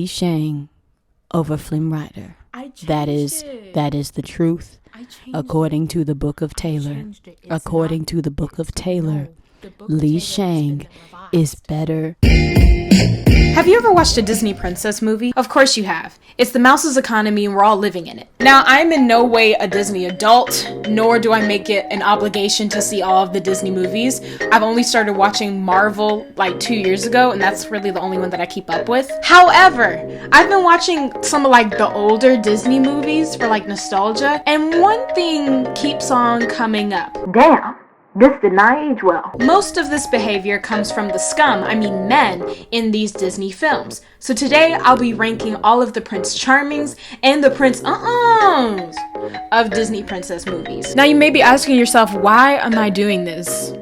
Shang over Flynn Ryder. That is the truth. According to the book of Taylor. According to the book of Taylor, Shang is better. Have you ever watched a Disney princess movie? Of course you have. It's the mouse's economy and we're all living in it. Now, I'm in no way a Disney adult, nor do I make it an obligation to see all of the Disney movies. I've only started watching Marvel like 2 years ago, and that's really the only one that I keep up with. However, I've been watching some of like the older Disney movies for like nostalgia, and one thing keeps on coming up. Damn. This did not age well. Most of this behavior comes from the scum, men, in these Disney films. So today I'll be ranking all of the Prince Charmings and the Prince of Disney princess movies. Now you may be asking yourself, why am I doing this?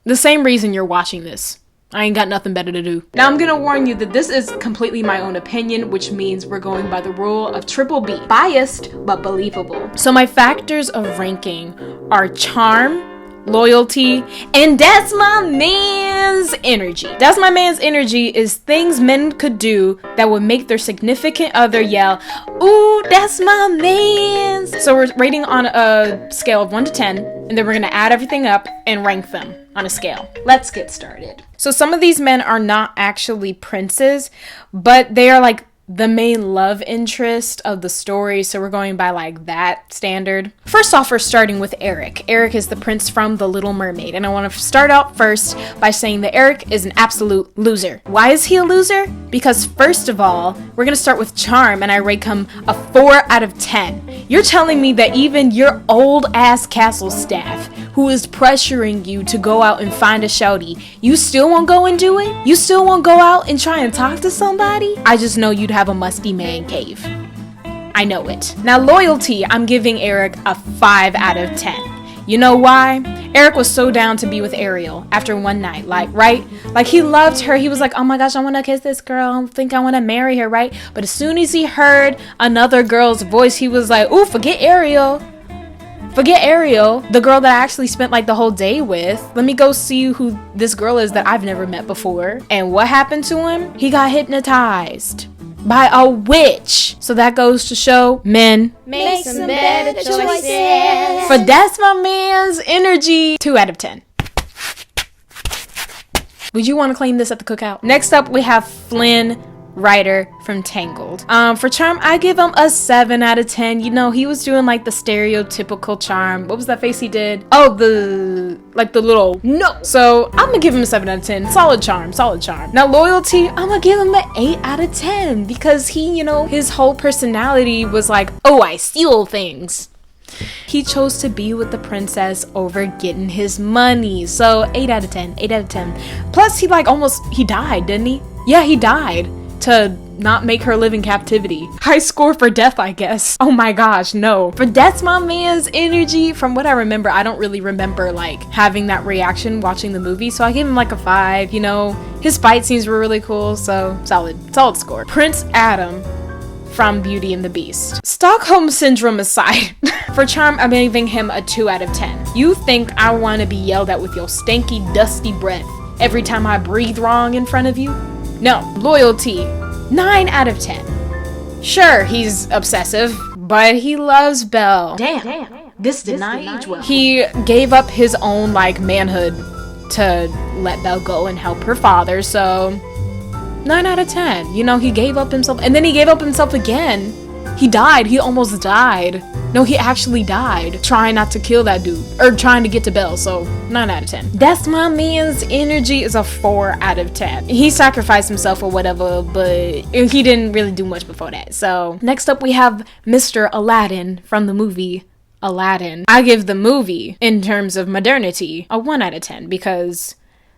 The same reason you're watching this. I ain't got nothing better to do. Now I'm gonna warn you that this is completely my own opinion, which means we're going by the rule of triple B. Biased, but believable. So my factors of ranking are charm, loyalty, and that's my man's energy. That's my man's energy is things men could do that would make their significant other yell, "Ooh, that's my man's." So we're rating on a scale of 1 to 10, and then we're gonna add everything up and rank them on a scale. Let's get started. So some of these men are not actually princes, but they are like the main love interest of the story, so we're going by like that standard. First off, we're starting with Eric. Eric is the prince from The Little Mermaid, and I want to start out first by saying that Eric is an absolute loser. Why is he a loser? Because first of all, we're gonna start with charm, and I rate him a 4 out of 10. You're telling me that even your old ass castle staff, who is pressuring you to go out and find a shouty, you still won't go and do it? You still won't go out and try and talk to somebody? I just know you'd have a musty man cave. I know it. Now loyalty, I'm giving Eric a 5 out of 10. You know why? Eric was so down to be with Ariel after one night, right? Like he loved her. He was like, oh my gosh, I want to kiss this girl. I think I want to marry her, right? But as soon as he heard another girl's voice, he was like, ooh, forget Ariel. Forget Ariel, the girl that I actually spent like the whole day with. Let me go see who this girl is that I've never met before. And what happened to him? He got hypnotized by a witch. So that goes to show men make some better choices. For that's my man's energy. 2 out of 10. Would you want to claim this at the cookout? Next up, we have Flynn Ryder from Tangled. For charm, I give him a 7 out of 10. You know, he was doing like the stereotypical charm. What was that face he did? Oh, the little no. So I'm gonna give him a 7 out of 10. Solid charm, solid charm. Now loyalty, I'm gonna give him an 8 out of 10 because he, you know, his whole personality was like, oh, I steal things. He chose to be with the princess over getting his money. So 8 out of 10, 8 out of 10. Plus he he died, didn't he? Yeah, he died to not make her live in captivity. High score for death, I guess. Oh my gosh, no. For that's my man's energy, from what I remember, I don't really remember like having that reaction watching the movie, so I gave him like a 5, you know. His fight scenes were really cool, so solid score. Prince Adam from Beauty and the Beast. Stockholm Syndrome aside, for charm, I'm giving him a 2 out of 10. You think I want to be yelled at with your stanky, dusty breath every time I breathe wrong in front of you? No. Loyalty, 9 out of 10. Sure, he's obsessive, but he loves Belle. Damn. This did not age well. He gave up his own like manhood to let Belle go and help her father, so 9 out of 10. You know, he gave up himself, and then he gave up himself again. He died. He almost died. No, he actually died trying not to kill that dude, or trying to get to Belle, so 9 out of 10. That's my man's energy is a 4 out of 10. He sacrificed himself or whatever, but he didn't really do much before that. So next up we have Mr. Aladdin from the movie Aladdin. I give the movie, in terms of modernity, a 1 out of 10 because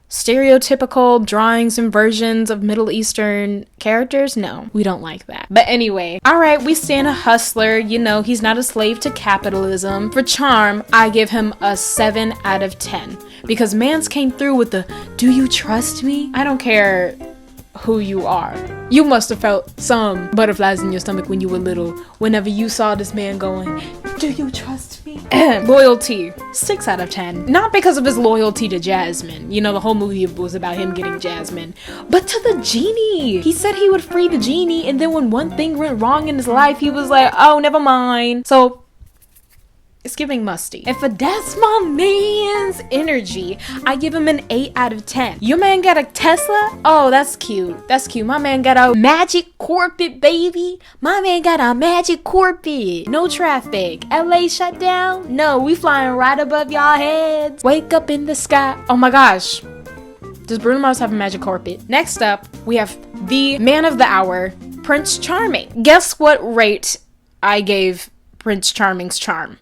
stereotypical drawings and versions of Middle Eastern characters? No, we don't like that. But anyway, alright, we stand a hustler. You know, he's not a slave to capitalism. For charm, I give him a 7 out of 10 because mans came through with the, do you trust me? I don't care who you are. You must have felt some butterflies in your stomach when you were little, whenever you saw this man going, do you trust me? Loyalty, 6 out of 10. Not because of his loyalty to Jasmine. You know, the whole movie was about him getting Jasmine. But to the genie. He said he would free the genie, and then when one thing went wrong in his life, he was like, oh, never mind. So, it's giving musty. And for that's my man's energy, I give him an 8 out of 10. Your man got a Tesla? Oh, that's cute. That's cute. My man got a magic carpet, baby. My man got a magic carpet. No traffic. LA shut down? No, we flying right above y'all heads. Wake up in the sky. Oh my gosh. Does Bruno Mars have a magic carpet? Next up, we have the man of the hour, Prince Charming. Guess what rate I gave Prince Charming's charm?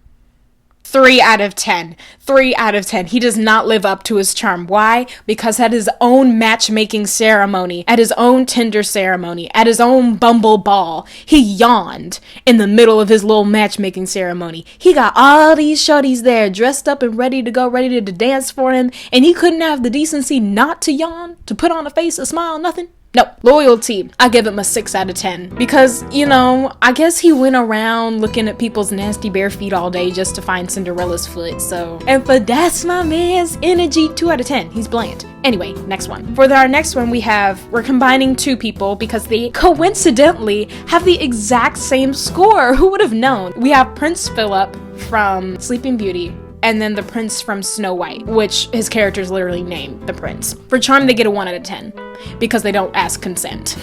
3 out of 10. 3 out of 10. He does not live up to his charm. Why? Because at his own matchmaking ceremony, at his own Tinder ceremony, at his own Bumble ball, he yawned in the middle of his little matchmaking ceremony. He got all these shorties there dressed up and ready to go, ready to dance for him, and he couldn't have the decency not to yawn, to put on a face, a smile, nothing. No. Loyalty, I give him a 6 out of 10 because, you know, I guess he went around looking at people's nasty bare feet all day just to find Cinderella's foot, so. And for that's my man's energy, 2 out of 10. He's bland. Anyway, next one. For our next one, we're combining 2 people because they coincidentally have the exact same score. Who would have known? We have Prince Philip from Sleeping Beauty, and then the prince from Snow White, which his character is literally named the prince. For charm, they get a 1 out of 10 because they don't ask consent.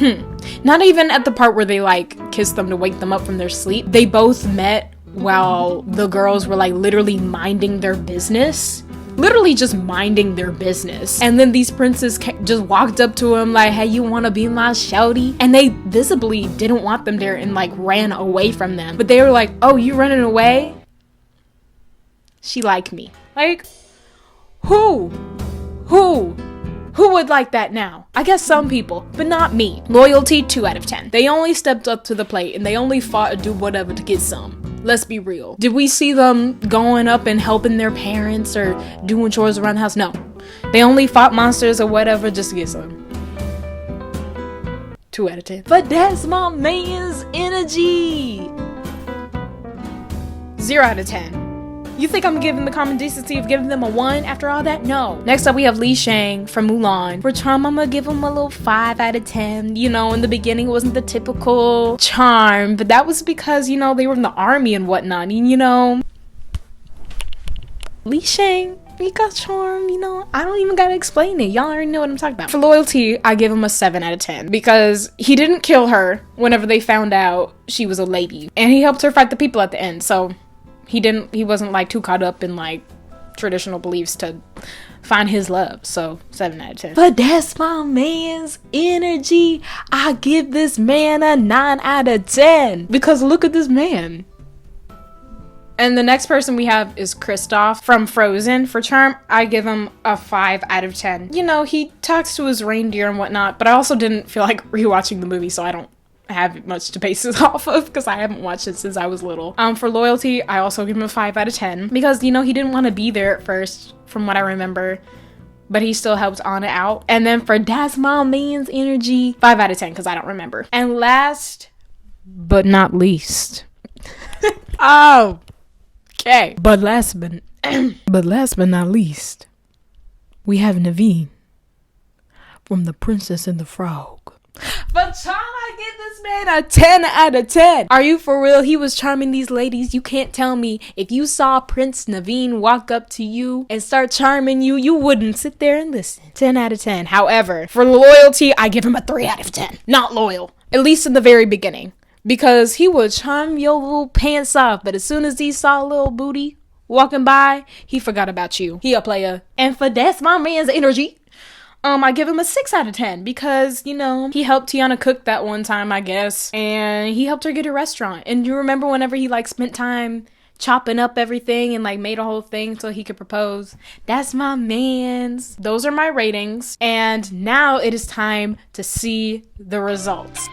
Not even at the part where they like kiss them to wake them up from their sleep. They both met while the girls were like literally minding their business. Literally just minding their business. And then these princes just walked up to him like, hey, you wanna be my shouty? And they visibly didn't want them there and like ran away from them. But they were like, oh, you running away? She like me. Like, who would like that now? I guess some people, but not me. Loyalty, 2 out of 10. They only stepped up to the plate and they only fought to do whatever to get some. Let's be real. Did we see them going up and helping their parents or doing chores around the house? No. They only fought monsters or whatever just to get some. 2 out of 10. But that's my man's energy. 0 out of 10. You think I'm giving the common decency of giving them a 1 after all that? No. Next up, we have Shang from Mulan. For charm, I'm gonna give him a little 5 out of 10. You know, in the beginning, it wasn't the typical charm, but that was because, you know, they were in the army and whatnot. And, you know, Shang, he got charm, you know. I don't even gotta explain it. Y'all already know what I'm talking about. For loyalty, I give him a 7 out of 10 because he didn't kill her whenever they found out she was a lady. And he helped her fight the people at the end, so he wasn't like too caught up in like traditional beliefs to find his love. So 7 out of 10. But that's my man's energy. I give this man a 9 out of 10 because look at this man. And the next person we have is Kristoff from Frozen. For charm, I give him a 5 out of 10. You know, he talks to his reindeer and whatnot, but I also didn't feel like rewatching the movie, so I don't have much to base this off of because I haven't watched it since I was little. For loyalty, I also give him a 5 out of 10 because, you know, he didn't want to be there at first from what I remember, but he still helped Anna out. And then for that's my man's energy, 5 out of 10 because I don't remember. And last but not least, oh, okay. But last but not least, we have NAVEEENN from The Princess and the Frog. But charm, I give this man a 10 out of 10. Are you for real? He was charming these ladies. You can't tell me if you saw Prince NAVEEENN walk up to you and start charming you, you wouldn't sit there and listen. 10 out of 10. However, for loyalty, I give him a 3 out of 10. Not loyal. At least in the very beginning. Because he would charm your little pants off, but as soon as he saw a little booty walking by, he forgot about you. He a player. And for that's my man's energy, I give him a 6 out of 10 because, you know, he helped Tiana cook that one time, I guess, and he helped her get a restaurant. And you remember whenever he like spent time chopping up everything and like made a whole thing so he could propose? That's my man's. Those are my ratings. And now it is time to see the results.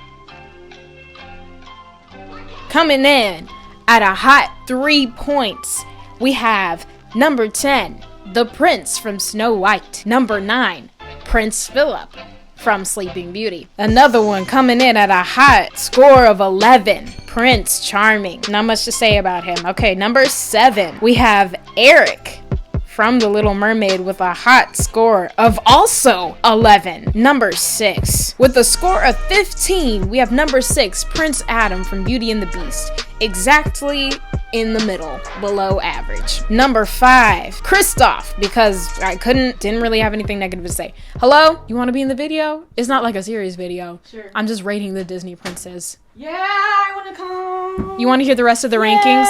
Coming in at a hot 3 points, we have number 10, the Prince from Snow White. Number 9, Prince Philip from Sleeping Beauty. Another one coming in at a hot score of 11, Prince Charming. Not much to say about him. Okay, number 7, we have Eric from The Little Mermaid with a hot score of also 11. Number 6, with a score of 15, we have number 6, Prince Adam from Beauty and the Beast. Exactly in the middle, below average. Number 5, Kristoff, because I didn't really have anything negative to say. Hello? You want to be in the video? It's not like a serious video. Sure. I'm just rating the Disney princes. Yeah, I want to come. You want to hear the rest of the rankings?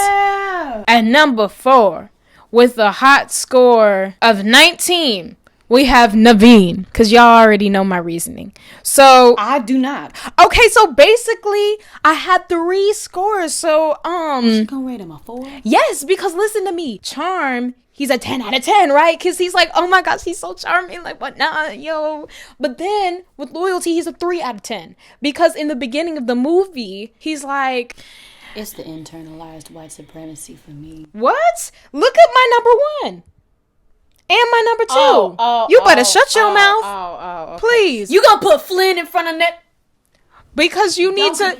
At number 4, with a hot score of 19, we have NAVEEENN, because y'all already know my reasoning. So I do not. Okay, so basically I had 3 scores. So You gonna rate him a 4? yes, because listen to me. Charm, he's a 10 out of 10, right? Because he's like, oh my gosh, he's so charming, like whatnot, yo. But then with loyalty, he's a 3 out of 10, because in the beginning of the movie, he's like, it's the internalized white supremacy for me. what? Look at my number 1 and my number 2. You better shut your mouth. Okay. Please. You gonna put Flynn in front of that? Because you need to.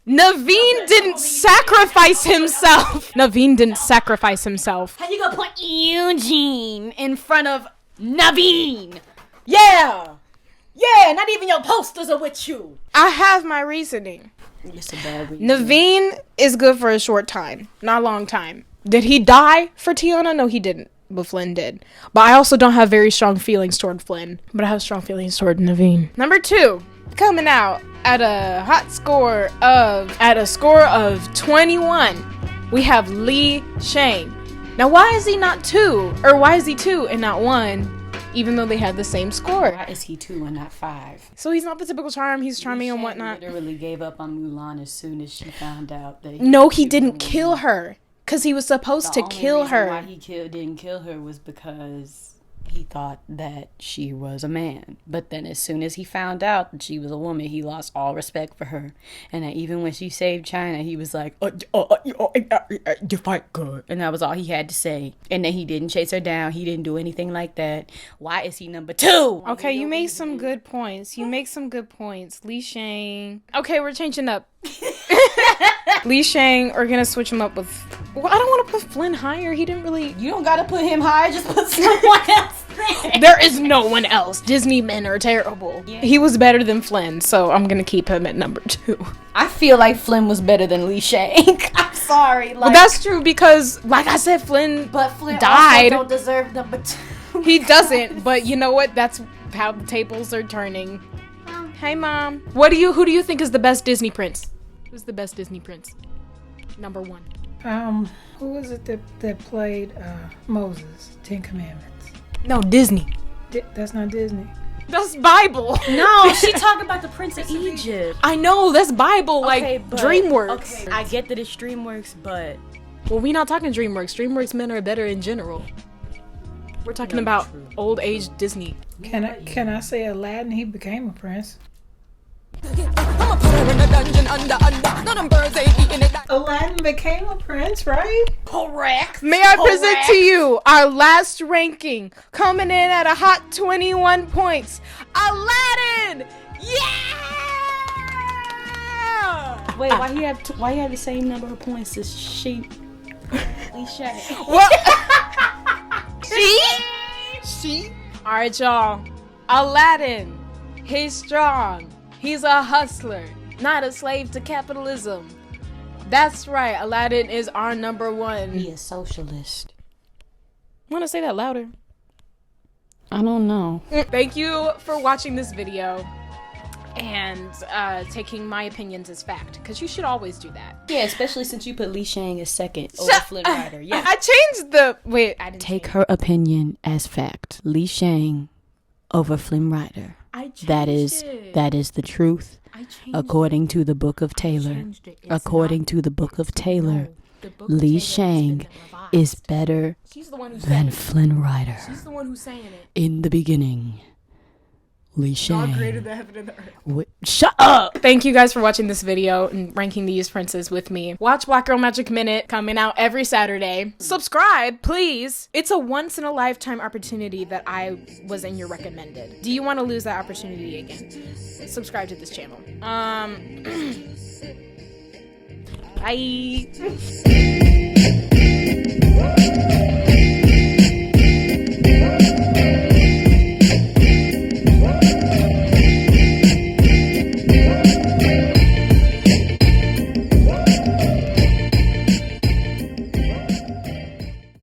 NAVEEENN didn't sacrifice himself. NAVEEENN didn't sacrifice himself. How you gonna put Eugene in front of NAVEEENN? Yeah, not even your posters are with you. I have my reasoning. It's a bad reason. NAVEENN is good for a short time, not a long time. Did he die for Tiana? No, he didn't. But Flynn did. But I also don't have very strong feelings toward Flynn. But I have strong feelings toward NAVEEENN. Number 2, coming out at a score of 21, we have Shang. Now, why is he not 2? Or why is he 2 and not 1? Even though they had the same score. Why is he 2 and not 5? So he's not the typical charm. He's charming and whatnot. Literally gave up on Mulan as soon as she found out that. No, he didn't kill her. Because he was supposed to kill her. Why he didn't kill her was because he thought that she was a man. But then as soon as he found out that she was a woman, he lost all respect for her. And that even when she saved China, he was like, you fight good. And that was all he had to say. And then he didn't chase her down. He didn't do anything like that. Why is he number 2? Okay, you make some good points. Shang. Okay, we're changing up. Shang, we're gonna switch him up with. Well, I don't want to put Flynn higher. He didn't really. You don't gotta put him higher. Just put someone else there. There is no one else. Disney men are terrible. Yeah. He was better than Flynn, so I'm gonna keep him at number 2. I feel like Flynn was better than Shang. I'm sorry. Well, that's true because, like I said, Flynn died. Also don't deserve number 2. He doesn't. But you know what? That's how the tables are turning. Hey, Mom. Who do you think is the best Disney prince? Who's the best Disney prince? Number 1. Who was it that played Moses, 10 Commandments? No, Disney. That's not Disney. That's Bible. No, she talking about the Prince of Egypt. I know, that's Bible, okay, like DreamWorks. Okay, I get that it's DreamWorks, but... Well, we not talking DreamWorks. DreamWorks men are better in general. We're talking about old age Disney. Can I say Aladdin? He became a prince. Aladdin became a prince, right? Correct. May I present to you our last ranking, coming in at a hot 21 points. Aladdin! Yeah! Wait, why you have the same number of points as she? Shang. What? She? All right, y'all. Aladdin. He's strong. He's a hustler, not a slave to capitalism. That's right, Aladdin is our number 1. He is socialist. Want to say that louder? I don't know. Thank you for watching this video and taking my opinions as fact, because you should always do that. Yeah, especially since you put Shang as second over Flynn Ryder. Yeah, I changed the... Wait, I didn't take her opinion as fact. Shang over Flynn Ryder. That is the truth, according to the book of Taylor. According to the book of Taylor, Shang is better than Flynn Ryder. She's the one who's saying it. In the beginning, Shang. God created the heaven and the earth. Shut up! Thank you guys for watching this video and ranking these princes with me. Watch Black Girl Magic Minute coming out every Saturday. Subscribe, please. It's a once-in-a-lifetime opportunity that I was in your recommended. Do you want to lose that opportunity again? Subscribe to this channel. Bye.